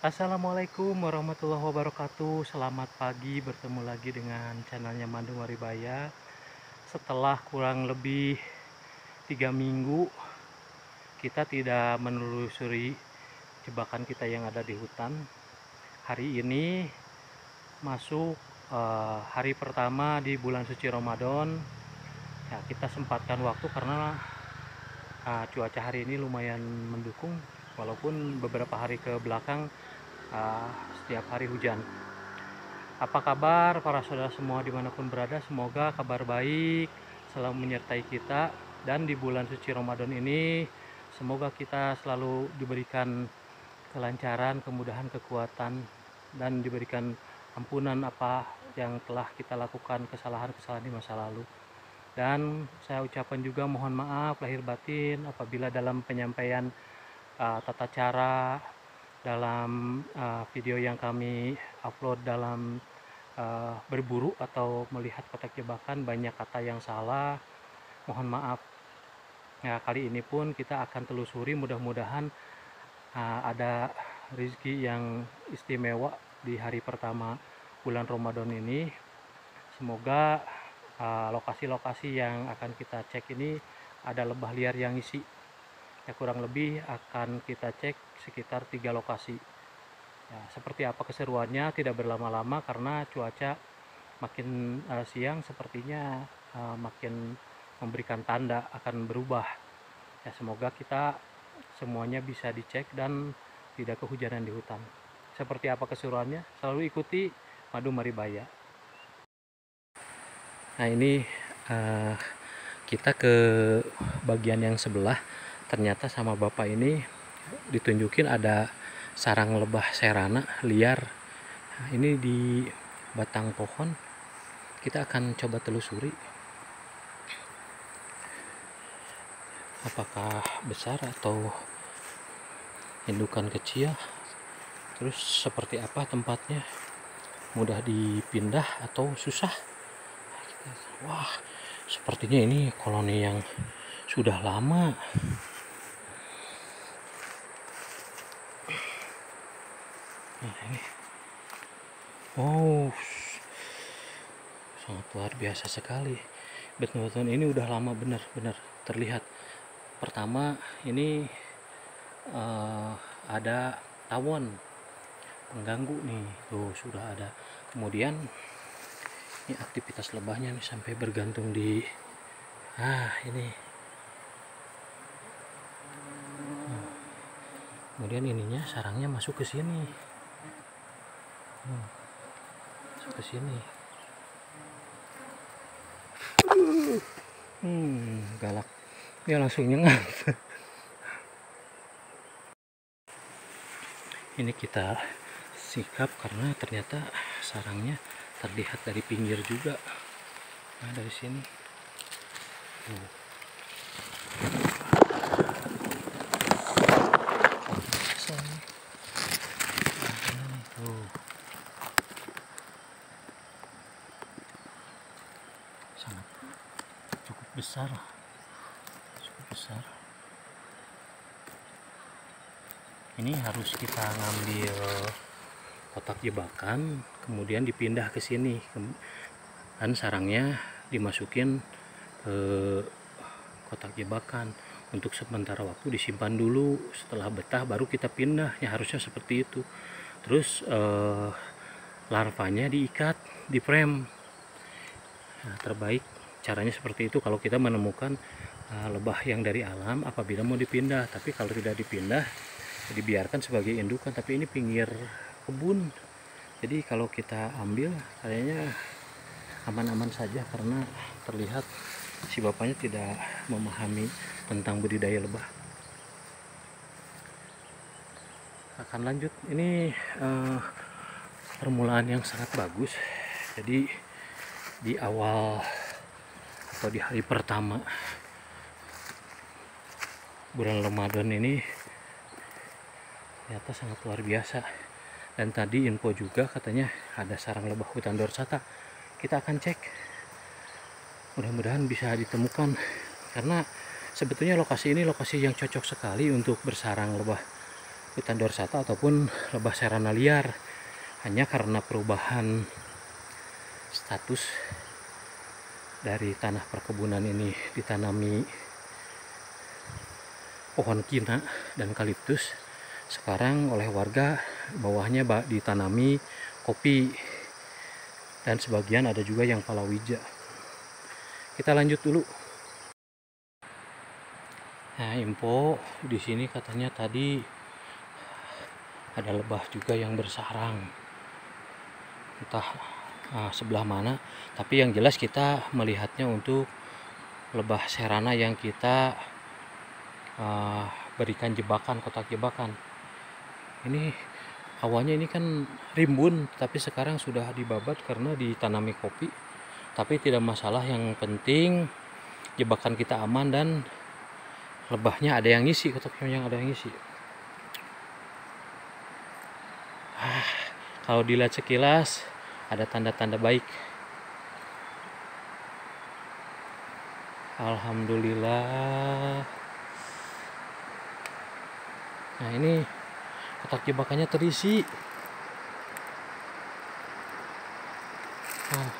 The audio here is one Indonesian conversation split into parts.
Assalamualaikum warahmatullahi wabarakatuh. Selamat pagi, bertemu lagi dengan channelnya Madu Maribaya. Setelah kurang lebih 3 minggu kita tidak menelusuri jebakan kita yang ada di hutan. Hari ini masuk hari pertama di bulan suci Ramadan. Ya, kita sempatkan waktu karena cuaca hari ini lumayan mendukung, walaupun beberapa hari ke belakang setiap hari hujan. Apa kabar para saudara semua dimanapun berada? Semoga kabar baik selalu menyertai kita, dan di bulan suci Ramadan ini semoga kita selalu diberikan kelancaran, kemudahan, kekuatan, dan diberikan ampunan apa yang telah kita lakukan, kesalahan-kesalahan di masa lalu. Dan saya ucapkan juga mohon maaf lahir batin apabila dalam penyampaian tata cara dalam video yang kami upload dalam berburu atau melihat kotak jebakan banyak kata yang salah, mohon maaf. Ya, kali ini pun kita akan telusuri, mudah-mudahan ada rezeki yang istimewa di hari pertama bulan Ramadan ini. Semoga lokasi-lokasi yang akan kita cek ini ada lebah liar yang isi. Ya, kurang lebih akan kita cek sekitar 3 lokasi. Ya, seperti apa keseruannya tidak berlama-lama karena cuaca makin siang sepertinya makin memberikan tanda akan berubah. Ya, semoga kita semuanya bisa dicek dan tidak kehujanan di hutan. Seperti apa keseruannya? Selalu ikuti Madu Maribaya. Nah, ini kita ke bagian yang sebelah. Ternyata sama bapak ini ditunjukin ada sarang lebah serana liar. Nah, ini di batang pohon. Kita akan coba telusuri apakah besar atau indukan kecil, terus seperti apa tempatnya, mudah dipindah atau susah. Wah, sepertinya ini koloni yang sudah lama. Nah, ini oh, sangat luar biasa sekali. Betul-betul ini udah lama, benar-benar terlihat. Pertama ini ada tawon pengganggu nih, tuh sudah ada. Kemudian ini aktivitas lebahnya nih sampai bergantung di ini. Kemudian ininya sarangnya masuk ke sini, masuk ke sini. Galak, dia langsung nyengat. Ini kita sikap karena ternyata sarangnya terlihat dari pinggir juga. Nah, dari sini sangat cukup besar. Ini harus kita ngambil kotak jebakan, kemudian dipindah ke sini, dan sarangnya dimasukin ke kotak jebakan. Untuk sementara waktu disimpan dulu, setelah betah baru kita pindah. Ya, harusnya seperti itu. Terus larvanya diikat di frame. Nah, terbaik caranya seperti itu kalau kita menemukan lebah yang dari alam apabila mau dipindah. Tapi kalau tidak dipindah, dibiarkan sebagai indukan. Tapi ini pinggir kebun, jadi kalau kita ambil kayaknya aman-aman saja karena terlihat si bapaknya tidak memahami tentang budidaya lebah. Akan lanjut, ini permulaan yang sangat bagus. Jadi di awal atau di hari pertama bulan Ramadan ini ternyata sangat luar biasa. Dan tadi info juga katanya ada sarang lebah hutan dorsata. Kita akan cek, mudah-mudahan bisa ditemukan, karena sebetulnya lokasi ini lokasi yang cocok sekali untuk bersarang lebah hutan dorsata ataupun lebah serana liar. Hanya karena perubahan status dari tanah perkebunan ini ditanami pohon kina dan kaliptus, sekarang oleh warga bawahnya ditanami kopi dan sebagian ada juga yang palawija. Kita lanjut dulu. Nah, info di sini katanya tadi ada lebah juga yang bersarang. Entah sebelah mana, tapi yang jelas kita melihatnya untuk lebah serana yang kita berikan jebakan, kotak jebakan. Ini awalnya ini kan rimbun, tapi sekarang sudah dibabat karena ditanami kopi. Tapi tidak masalah, yang penting jebakan kita aman dan lebahnya ada yang ngisi, kotaknya yang ada yang ngisi. Kalau dilihat sekilas ada tanda-tanda baik. Alhamdulillah. Nah, ini kotak jebakannya terisi. Nah.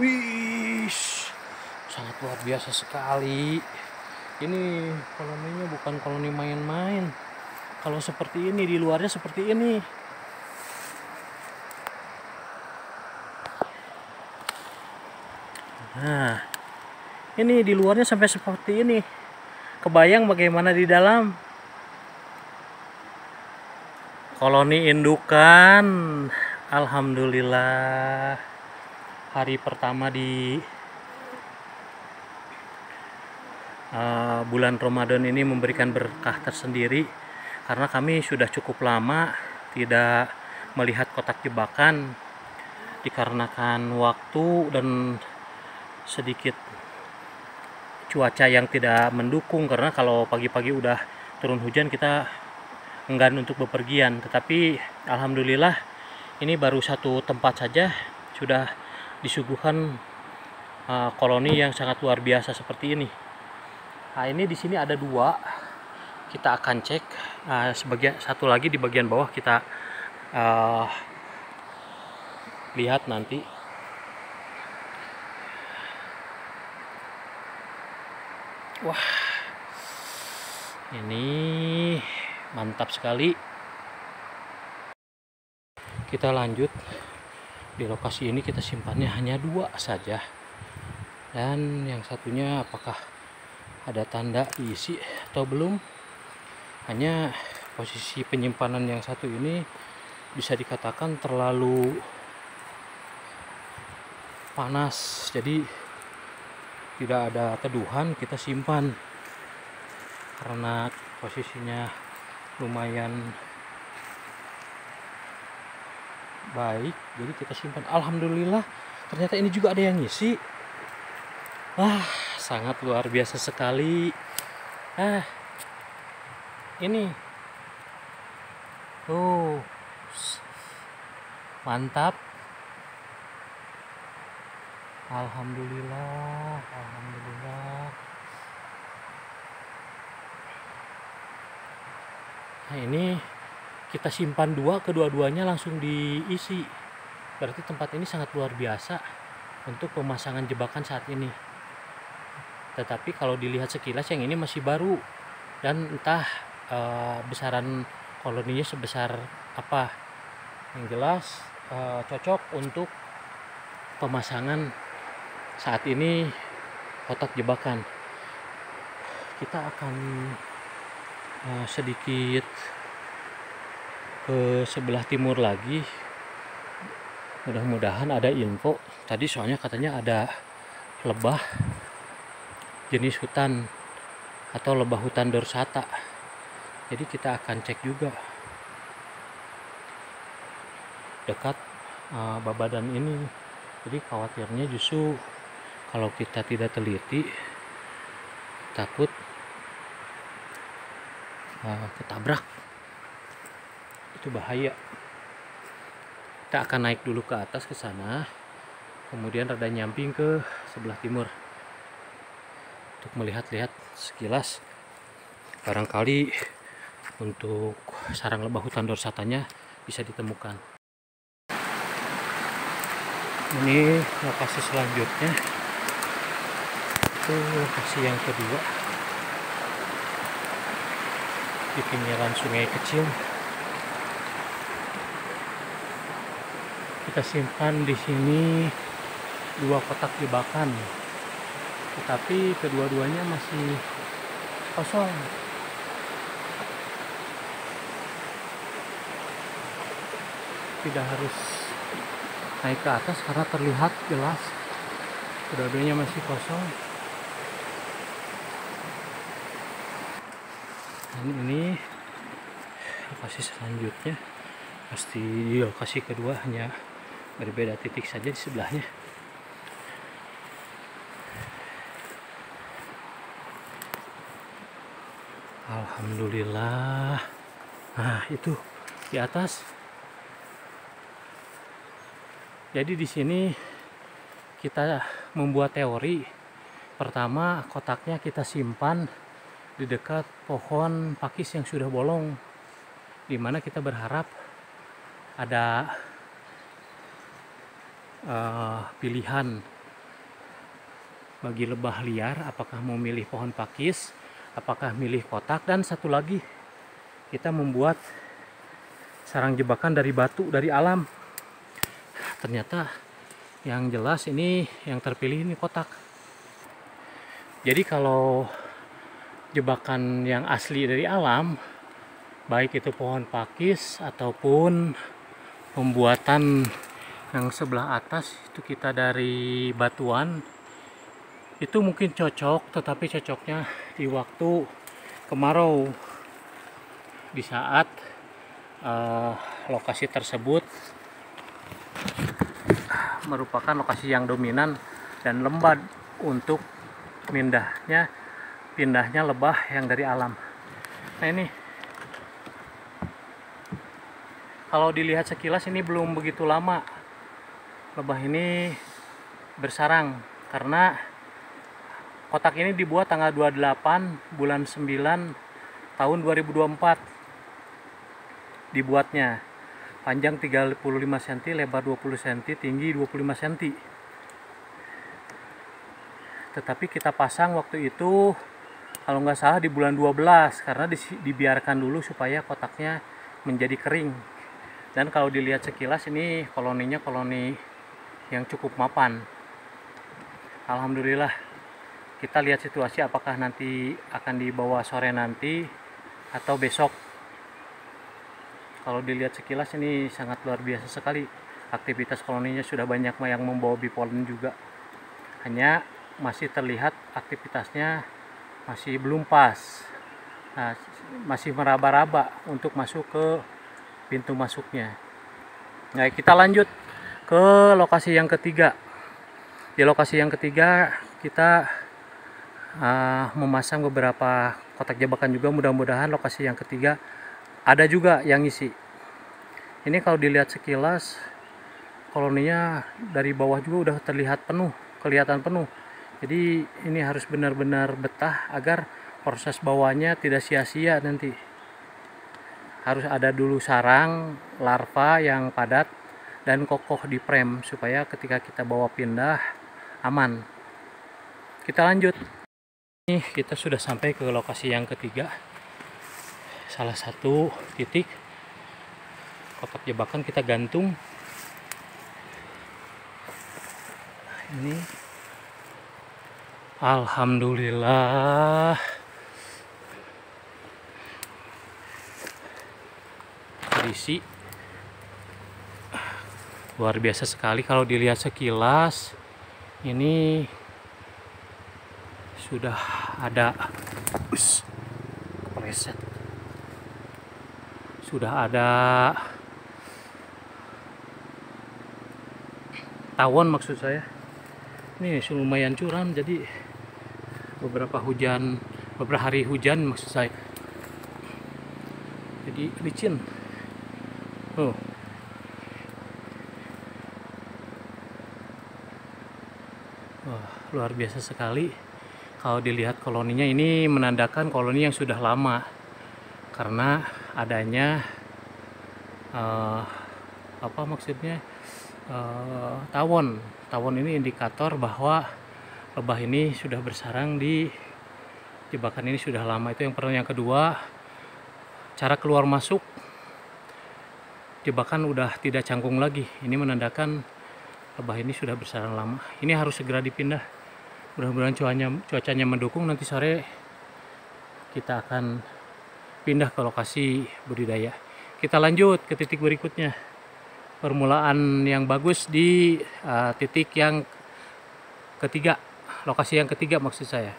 Wih, sangat luar biasa sekali. Ini koloninya bukan koloni main-main. Kalau seperti ini, di luarnya seperti ini. Nah, ini di luarnya sampai seperti ini. Kebayang bagaimana di dalam. Koloni indukan. Alhamdulillah. Hari pertama di bulan Ramadan ini memberikan berkah tersendiri, karena kami sudah cukup lama tidak melihat kotak jebakan dikarenakan waktu dan sedikit cuaca yang tidak mendukung. Karena kalau pagi-pagi udah turun hujan kita enggan untuk bepergian. Tetapi alhamdulillah ini baru satu tempat saja sudah disuguhkan koloni yang sangat luar biasa seperti ini. Nah, ini di sini ada dua, kita akan cek. Sebagian satu lagi di bagian bawah kita lihat nanti. Wah, ini mantap sekali. Kita lanjut. Di lokasi ini kita simpannya hanya dua saja, dan yang satunya apakah ada tanda diisi atau belum. Hanya posisi penyimpanan yang satu ini bisa dikatakan terlalu panas, jadi tidak ada teduhan, kita simpan karena posisinya lumayan baik, jadi kita simpan. Alhamdulillah ternyata ini juga ada yang ngisi. Wah, sangat luar biasa sekali. Ini mantap. Alhamdulillah. Nah, ini kita simpan dua, kedua-duanya langsung diisi. Berarti tempat ini sangat luar biasa untuk pemasangan jebakan saat ini. Tetapi kalau dilihat sekilas yang ini masih baru, dan entah besaran koloninya sebesar apa. Yang jelas cocok untuk pemasangan saat ini kotak jebakan. Kita akan sedikit ke sebelah timur lagi. Mudah-mudahan ada info. Tadi soalnya katanya ada lebah jenis hutan atau lebah hutan dorsata. Jadi kita akan cek juga dekat babadan ini. Jadi khawatirnya justru kalau kita tidak teliti, takut ketabrak. Itu bahaya. Kita akan naik dulu ke atas ke sana, kemudian rada nyamping ke sebelah timur untuk melihat-lihat sekilas. Barangkali untuk sarang lebah hutan dorsatanya bisa ditemukan. Ini lokasi selanjutnya, itu lokasi yang kedua di pinggiran sungai kecil. Kita simpan di sini 2 kotak jebakan, tetapi kedua-duanya masih kosong. Tidak harus naik ke atas karena terlihat jelas kedua-duanya masih kosong. Dan ini lokasi selanjutnya, pasti di lokasi kedua, hanya berbeda titik saja di sebelahnya. Alhamdulillah. Nah, itu di atas. Jadi di sini kita membuat teori. Pertama, kotaknya kita simpan di dekat pohon pakis yang sudah bolong, dimana kita berharap ada pilihan bagi lebah liar, apakah mau milih pohon pakis, apakah milih kotak. Dan satu lagi, kita membuat sarang jebakan dari batu, dari alam. Ternyata yang jelas ini yang terpilih ini kotak. Jadi kalau jebakan yang asli dari alam, baik itu pohon pakis ataupun pembuatan yang sebelah atas itu kita dari batuan, itu mungkin cocok, tetapi cocoknya di waktu kemarau, di saat lokasi tersebut merupakan lokasi yang dominan dan lembab untuk pindahnya lebah yang dari alam. Nah, ini kalau dilihat sekilas ini belum begitu lama lebah ini bersarang, karena kotak ini dibuat tanggal 28 bulan 9 tahun 2024 dibuatnya. Panjang 35 cm, lebar 20 cm, tinggi 25 cm. Tetapi kita pasang waktu itu kalau nggak salah di bulan 12, karena dibiarkan dulu supaya kotaknya menjadi kering. Dan kalau dilihat sekilas ini koloninya koloni yang cukup mapan. Alhamdulillah. Kita lihat situasi apakah nanti akan dibawa sore nanti atau besok. Kalau dilihat sekilas ini sangat luar biasa sekali. Aktivitas koloninya sudah banyak yang membawa bipolen juga. Hanya masih terlihat aktivitasnya masih belum pas. Nah, masih meraba-raba untuk masuk ke pintu masuknya. Nah, kita lanjut ke lokasi yang ketiga. Di lokasi yang ketiga kita memasang beberapa kotak jebakan juga. Mudah-mudahan lokasi yang ketiga ada juga yang isi. Ini kalau dilihat sekilas koloninya dari bawah juga udah terlihat penuh, kelihatan penuh. Jadi ini harus benar-benar betah agar proses bawahnya tidak sia-sia nanti. Harus ada dulu sarang larva yang padat dan kokoh di frame supaya ketika kita bawa pindah aman. Kita lanjut. Ini kita sudah sampai ke lokasi yang ketiga. Salah satu titik kotak jebakan kita gantung. Ini alhamdulillah kondisi luar biasa sekali. Kalau dilihat sekilas ini sudah ada kepleset. Sudah ada tawon maksud saya. Ini lumayan curam, jadi beberapa hari hujan maksud saya. Jadi licin. Oh. Wah, luar biasa sekali. Kalau dilihat koloninya ini menandakan koloni yang sudah lama. karena adanya apa maksudnya tawon ini indikator bahwa lebah ini sudah bersarang di jebakan ini sudah lama. Itu yang pertama. Yang kedua, cara keluar masuk jebakan udah tidak cangkung lagi. Ini menandakan lebah ini sudah bersarang lama. Ini harus segera dipindah. Mudah-mudahan cuacanya mendukung, nanti sore kita akan pindah ke lokasi budidaya. Kita lanjut ke titik berikutnya. Permulaan yang bagus di titik yang ketiga, lokasi yang ketiga maksud saya.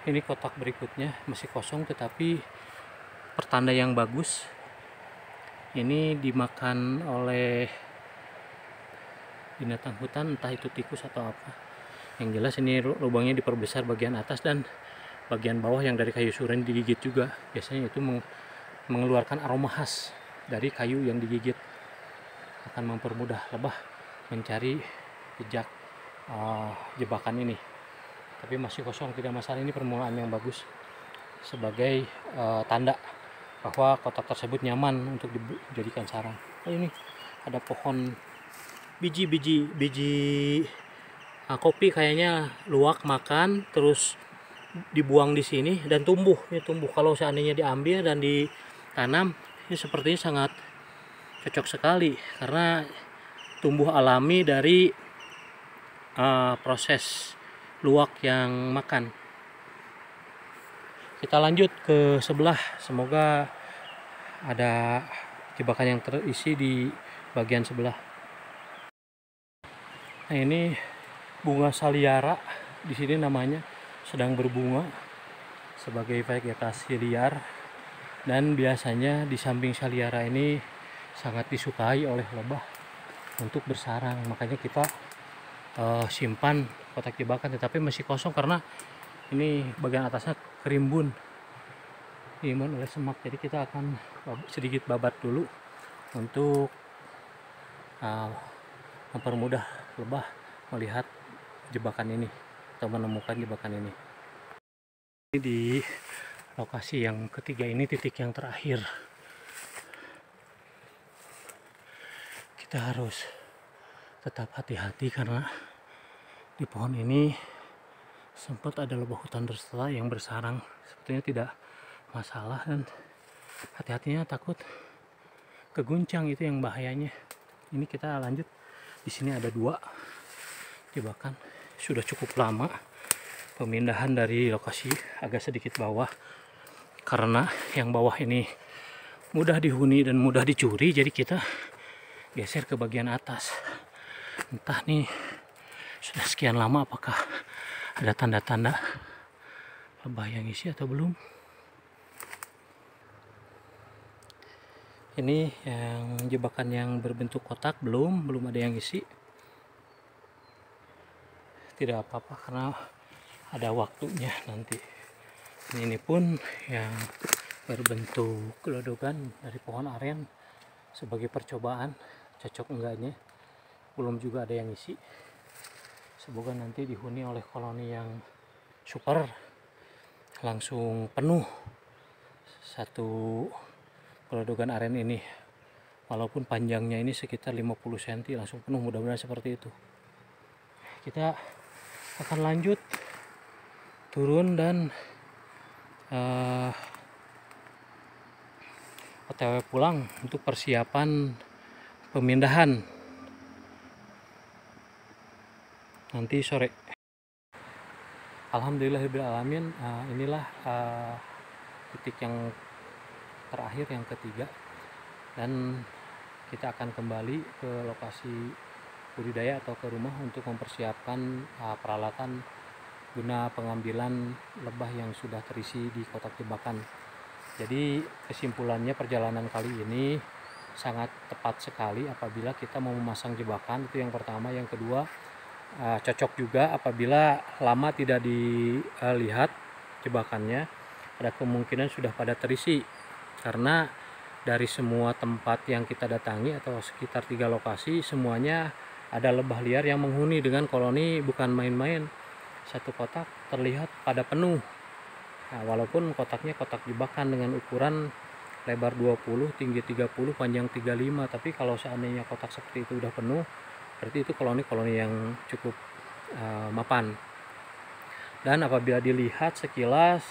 Ini kotak berikutnya masih kosong tetapi pertanda yang bagus. Ini dimakan oleh binatang hutan, entah itu tikus atau apa. Yang jelas ini lubangnya diperbesar bagian atas dan bagian bawah yang dari kayu suren digigit juga. Biasanya itu mengeluarkan aroma khas dari kayu yang digigit, akan mempermudah lebah mencari jejak jebakan ini. Tapi masih kosong, tidak masalah. Ini permulaan yang bagus sebagai tanda bahwa kotak tersebut nyaman untuk dijadikan sarang. Ini ada pohon biji kopi, kayaknya luwak makan terus dibuang di sini dan tumbuh. Ini tumbuh, kalau seandainya diambil dan ditanam, ini sepertinya sangat cocok sekali karena tumbuh alami dari proses luwak yang makan. Kita lanjut ke sebelah, semoga ada jebakan yang terisi di bagian sebelah. Nah, ini bunga saliara di sini namanya, sedang berbunga sebagai vegetasi liar, dan biasanya di samping saliara ini sangat disukai oleh lebah untuk bersarang. Makanya kita simpan kotak jebakan, tetapi masih kosong karena ini bagian atasnya kerimbun oleh semak. Jadi kita akan sedikit babat dulu untuk mempermudah lebah melihat jebakan ini atau menemukan jebakan ini. Di lokasi yang ketiga ini, titik yang terakhir, kita harus tetap hati-hati karena di pohon ini sempat ada lebah hutan bersela yang bersarang. Sepertinya tidak masalah, dan hati-hatinya takut keguncang, itu yang bahayanya. Ini kita lanjut. Di sini ada 2 jebakan. Sudah cukup lama pemindahan dari lokasi agak sedikit bawah karena yang bawah ini mudah dihuni dan mudah dicuri, jadi kita geser ke bagian atas. Entah nih sudah sekian lama apakah ada tanda-tanda lebah yang isi atau belum. Ini yang jebakan yang berbentuk kotak, belum ada yang isi. Tidak apa-apa karena ada waktunya nanti. Ini pun yang berbentuk gelodogan dari pohon aren sebagai percobaan cocok enggaknya, belum juga ada yang isi. Semoga nanti dihuni oleh koloni yang super, langsung penuh satu gelodogan aren ini. Walaupun panjangnya ini sekitar 50 cm, langsung penuh, mudah-mudahan seperti itu. Kita akan lanjut turun dan OTW pulang untuk persiapan pemindahan nanti sore. Alhamdulillahirrahmanirrahim. Inilah titik yang terakhir, yang ketiga, dan kita akan kembali ke lokasi budidaya atau ke rumah untuk mempersiapkan peralatan guna pengambilan lebah yang sudah terisi di kotak jebakan. Jadi kesimpulannya, perjalanan kali ini sangat tepat sekali apabila kita mau memasang jebakan. Itu yang pertama. Yang kedua, cocok juga apabila lama tidak dilihat jebakannya, ada kemungkinan sudah pada terisi, karena dari semua tempat yang kita datangi atau sekitar 3 lokasi semuanya ada lebah liar yang menghuni dengan koloni bukan main-main. Satu kotak terlihat pada penuh. Nah, walaupun kotaknya kotak jebakan dengan ukuran lebar 20, tinggi 30, panjang 35, tapi kalau seandainya kotak seperti itu udah penuh, berarti itu koloni-koloni yang cukup mapan. Dan apabila dilihat sekilas,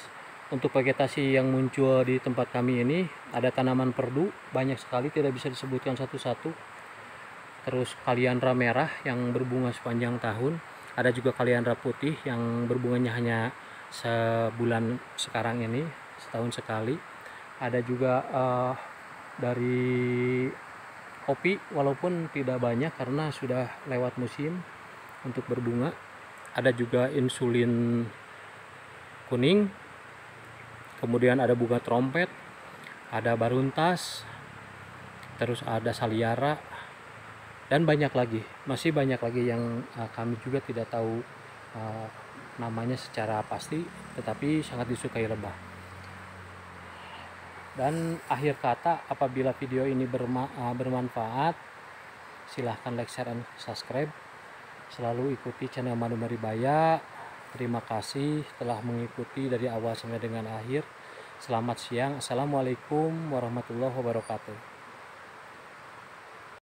untuk vegetasi yang muncul di tempat kami ini, ada tanaman perdu banyak sekali, tidak bisa disebutkan satu-satu. Terus kaliandra merah yang berbunga sepanjang tahun, ada juga kaliandra putih yang berbunganya hanya sebulan sekarang ini, setahun sekali. Ada juga dari kopi, walaupun tidak banyak karena sudah lewat musim untuk berbunga. Ada juga insulin kuning, kemudian ada bunga trompet, ada baruntas, terus ada saliara, dan banyak lagi, masih banyak lagi yang kami juga tidak tahu namanya secara pasti, tetapi sangat disukai lebah. Dan akhir kata, apabila video ini bermanfaat, silahkan like, share, dan subscribe. Selalu ikuti channel Madu Maribaya. Terima kasih telah mengikuti dari awal sampai dengan akhir. Selamat siang. Assalamualaikum warahmatullahi wabarakatuh.